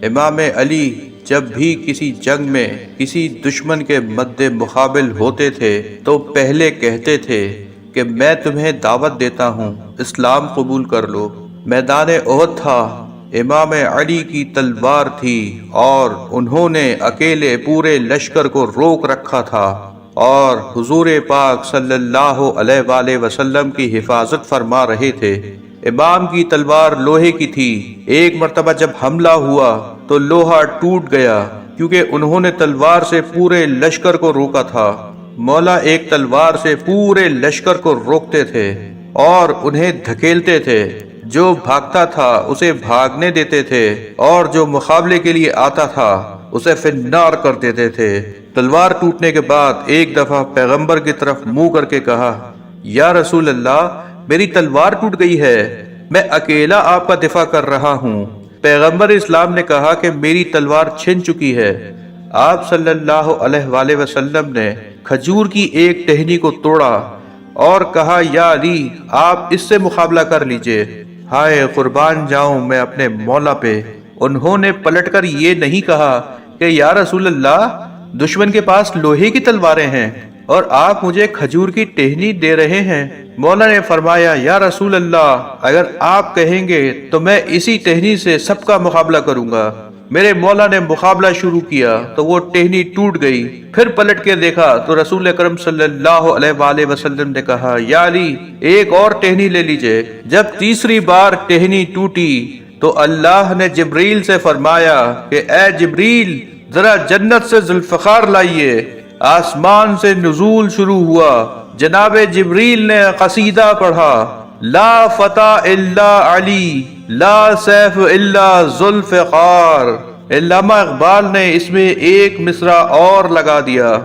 امام علی جب بھی کسی جنگ میں کسی دشمن کے مد مقابل ہوتے تھے تو پہلے کہتے تھے کہ میں تمہیں دعوت دیتا ہوں، اسلام قبول کر لو۔ میدان احد تھا، امام علی کی تلوار تھی اور انہوں نے اکیلے پورے لشکر کو روک رکھا تھا اور حضور پاک صلی اللہ علیہ وآلہ وسلم کی حفاظت فرما رہے تھے۔ امام کی تلوار لوہے کی تھی۔ ایک مرتبہ جب حملہ ہوا تو لوہا ٹوٹ گیا کیونکہ انہوں نے تلوار سے پورے لشکر کو روکا تھا۔ مولا ایک تلوار سے پورے لشکر کو روکتے تھے اور انہیں دھکیلتے تھے، جو بھاگتا تھا اسے بھاگنے دیتے تھے اور جو مقابلے کے لیے آتا تھا اسے فنار کر دیتے تھے۔ تلوار ٹوٹنے کے بعد ایک دفعہ پیغمبر کی طرف منہ کر کے کہا، یا رسول اللہ، میری تلوار ٹوٹ گئی ہے، میں اکیلا آپ کا دفاع کر رہا ہوں۔ پیغمبر اسلام نے کہا کہ میری تلوار چھن چکی ہے۔ آپ صلی اللہ علیہ وآلہ وسلم نے کھجور کی ایک ٹہنی کو توڑا اور کہا، یا علی، آپ اس سے مقابلہ کر لیجئے۔ ہائے قربان جاؤں میں اپنے مولا پہ، انہوں نے پلٹ کر یہ نہیں کہا کہ یا رسول اللہ، دشمن کے پاس لوہے کی تلواریں ہیں اور آپ مجھے کھجور کی ٹہنی دے رہے ہیں۔ مولا نے فرمایا، یا رسول اللہ، اگر آپ کہیں گے تو میں اسی ٹہنی سے سب کا مقابلہ کروں گا۔ میرے مولا نے مقابلہ شروع کیا تو وہ ٹہنی ٹوٹ گئی۔ پھر پلٹ کے دیکھا تو رسول اکرم صلی اللہ علیہ وآلہ وسلم نے کہا، یا علی، ایک اور ٹہنی لے لیجئے۔ جب تیسری بار ٹہنی ٹوٹی تو اللہ نے جبریل سے فرمایا کہ اے جبریل، ذرا جنت سے ذوالفقار لائیے۔ آسمان سے نزول شروع ہوا۔ جناب جبریل نے قصیدہ پڑھا، لا فتح الا علی، لا سیف الا ذوالفقار۔ علامہ اقبال نے اس میں ایک مصرع اور لگا دیا،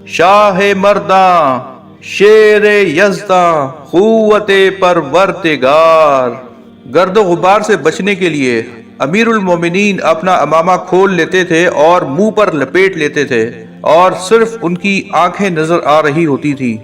شاہ مرداں، شیر یزداں، قوت پروردگار۔ گرد و غبار سے بچنے کے لیے امیر المومنین اپنا امامہ کھول لیتے تھے اور منہ پر لپیٹ لیتے تھے اور صرف ان کی آنکھیں نظر آ رہی ہوتی تھی۔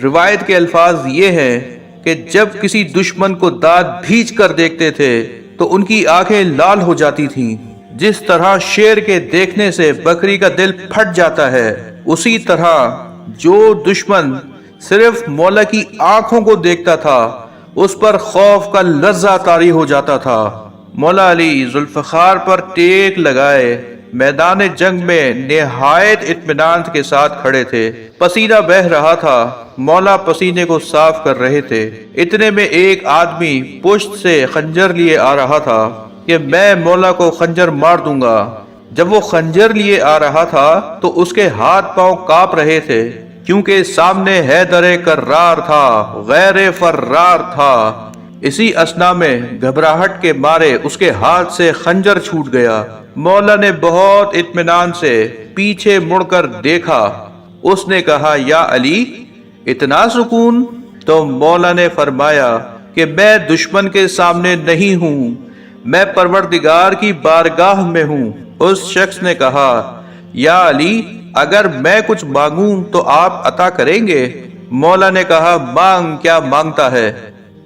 روایت کے الفاظ یہ ہیں کہ جب کسی دشمن کو دانت بھیج کر دیکھتے تھے تو ان کی آنکھیں لال ہو جاتی تھیں۔ جس طرح شیر کے دیکھنے سے بکری کا دل پھٹ جاتا ہے، اسی طرح جو دشمن صرف مولا کی آنکھوں کو دیکھتا تھا اس پر خوف کا لرزہ طاری ہو جاتا تھا۔ مولا علی ذوالفقار پر ٹیک لگائے میدان جنگ میں نہایت اطمینان کے ساتھ کھڑے تھے۔ پسینہ بہہ رہا تھا، مولا پسینے کو صاف کر رہے تھے۔ اتنے میں ایک آدمی پشت سے خنجر لیے آ رہا تھا کہ میں مولا کو خنجر مار دوں گا۔ جب وہ خنجر لیے آ رہا تھا تو اس کے ہاتھ پاؤں کانپ رہے تھے کیونکہ سامنے حیدر کرار تھا، غیر فرار تھا۔ اسی اثنا میں گھبراہٹ کے مارے اس کے ہاتھ سے خنجر چھوٹ گیا۔ مولا نے بہت اطمینان سے پیچھے مڑ کر دیکھا۔ اس نے کہا، یا علی، اتنا سکون؟ تو مولا نے فرمایا کہ میں دشمن کے سامنے نہیں ہوں، میں پروردگار کی بارگاہ میں ہوں۔ اس شخص نے کہا، یا علی، اگر میں کچھ مانگوں تو آپ عطا کریں گے؟ مولا نے کہا، مانگ، کیا مانگتا ہے؟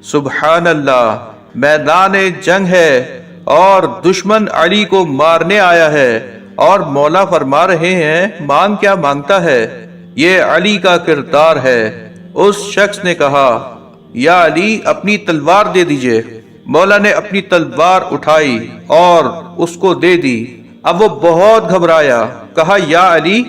سبحان اللہ، میدان جنگ ہے اور دشمن علی کو مارنے آیا ہے اور مولا فرما رہے ہیں مانگ، کیا مانگتا ہے؟ یہ علی کا کردار ہے۔ اس شخص نے کہا، یا علی، اپنی تلوار دے دیجئے۔ مولا نے اپنی تلوار اٹھائی اور اس کو دے دی۔ اب وہ بہت گھبرایا، کہا، یا علی،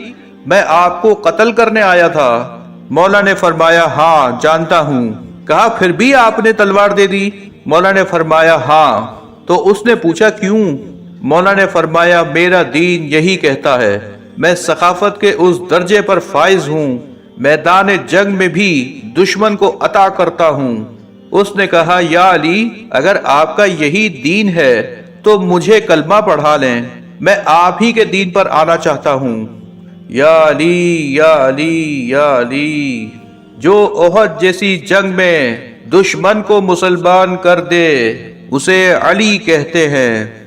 میں آپ کو قتل کرنے آیا تھا۔ مولا نے فرمایا، ہاں جانتا ہوں۔ کہا، پھر بھی آپ نے تلوار دے دی؟ مولا نے فرمایا، ہاں۔ تو اس نے پوچھا، کیوں؟ مولا نے فرمایا، میرا دین یہی کہتا ہے، میں ثقافت کے اس درجے پر فائز ہوں، میدان جنگ میں بھی دشمن کو عطا کرتا ہوں۔ اس نے کہا، یا علی، اگر آپ کا یہی دین ہے تو مجھے کلمہ پڑھا لیں، میں آپ ہی کے دین پر آنا چاہتا ہوں۔ یا علی، یا علی، یا علی، جو احد جیسی جنگ میں دشمن کو مسلمان کر دے اسے علی کہتے ہیں۔